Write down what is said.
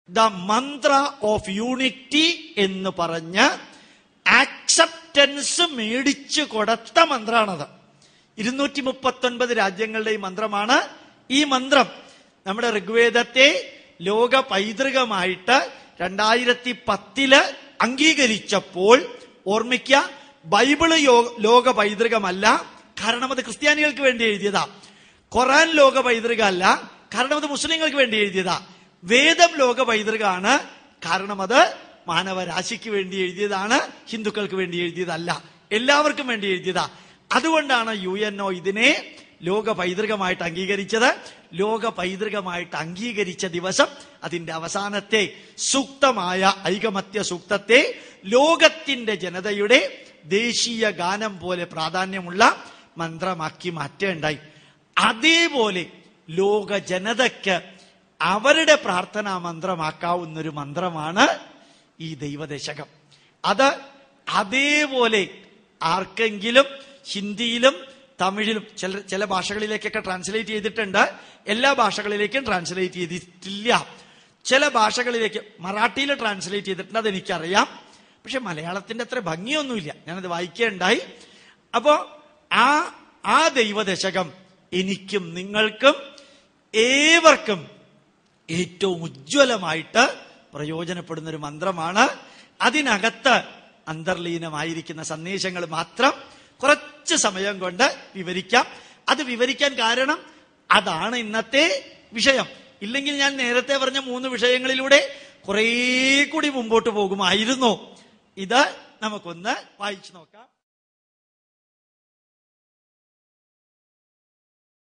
The Mantra of unity എന്ന് പറഞ്ഞ് acceptance മേടിച്ചു കൊടുത്ത മന്ത്രമാണത്. 239 രാജ്യങ്ങളുടെയും മന്ത്രമാണ് ഈ മന്ത്രം. നമ്മുടെ ഋഗ്വേദത്തെ ലോക പൈതൃകമായിട്ട് 2010 അംഗീകരിച്ചപ്പോൾ, ഓർമ്മിക്കുക, ബൈബിള് ലോക പൈതൃകമല്ല, കാരണം അത് ക്രിസ്ത്യാനികൾക്ക് വേണ്ടി എഴുതിയതാ. ഖുർആൻ ലോക പൈതൃകമല്ല, കാരണം അത് മുസ്ലിങ്ങൾക്ക് വേണ്ടി എഴുതിയതാ. വേദം ലോക പൈതൃകമാണ്, കാരണം അത് മാനവരാശിക്ക് വേണ്ടി എഴുതിയതാണ്, ഹിന്ദുക്കൾക്ക് വേണ്ടി എഴുതിയതല്ല, എല്ലാവർക്കും വേണ്ടി എഴുതിയതാ. അതുകൊണ്ടാണ് UNO ഇതിനെ ലോക പൈതൃകമായിട്ട് അംഗീകരിച്ചത്. ലോക പൈതൃകമായിട്ട് അംഗീകരിച്ച ദിവസം അതിന്റെ അവസാനത്തെ സൂക്തമായ ഐകമത്യ സൂക്തത്തെ ലോകത്തിന്റെ ജനതയുടെ ദേശീയ ഗാനം പോലെ പ്രാധാന്യമുള്ള മന്ത്രമാക്കി മാറ്റേണ്ടായി. അതേപോലെ ലോക ജനതയ്ക്ക് അവരുടെ പ്രാർത്ഥനാ മന്ത്രമാക്കാവുന്നൊരു മന്ത്രമാണ് ഈ ദൈവദശകം. അത് അതേപോലെ ആർക്കെങ്കിലും ഹിന്ദിയിലും തമിഴിലും ചില ഭാഷകളിലേക്കൊക്കെ ട്രാൻസ്ലേറ്റ് ചെയ്തിട്ടുണ്ട്, എല്ലാ ഭാഷകളിലേക്കും ട്രാൻസ്ലേറ്റ് ചെയ്തിട്ടില്ല. ചില ഭാഷകളിലേക്ക് മറാഠിയിൽ ട്രാൻസ്ലേറ്റ് ചെയ്തിട്ടുണ്ട്, അതെനിക്കറിയാം. പക്ഷെ മലയാളത്തിന്റെ അത്ര ഭംഗിയൊന്നുമില്ല, ഞാനത് വായിക്കേണ്ടായി. അപ്പോ ആ ദൈവദശകം എനിക്കും നിങ്ങൾക്കും ഏവർക്കും ഏറ്റവും ഉജ്ജ്വലമായിട്ട് പ്രയോജനപ്പെടുന്ന ഒരു മന്ത്രമാണ്. അതിനകത്ത് അന്തർലീനമായിരിക്കുന്ന സന്ദേശങ്ങൾ മാത്രം കുറച്ച് സമയം കൊണ്ട് വിവരിക്കാം. അത് വിവരിക്കാൻ കാരണം അതാണ് ഇന്നത്തെ വിഷയം. ഇല്ലെങ്കിൽ ഞാൻ നേരത്തെ പറഞ്ഞ 3 വിഷയങ്ങളിലൂടെ കുറെ കൂടി മുമ്പോട്ട് പോകുമായിരുന്നു. ഇത് നമുക്കൊന്ന് വായിച്ചു നോക്കാം.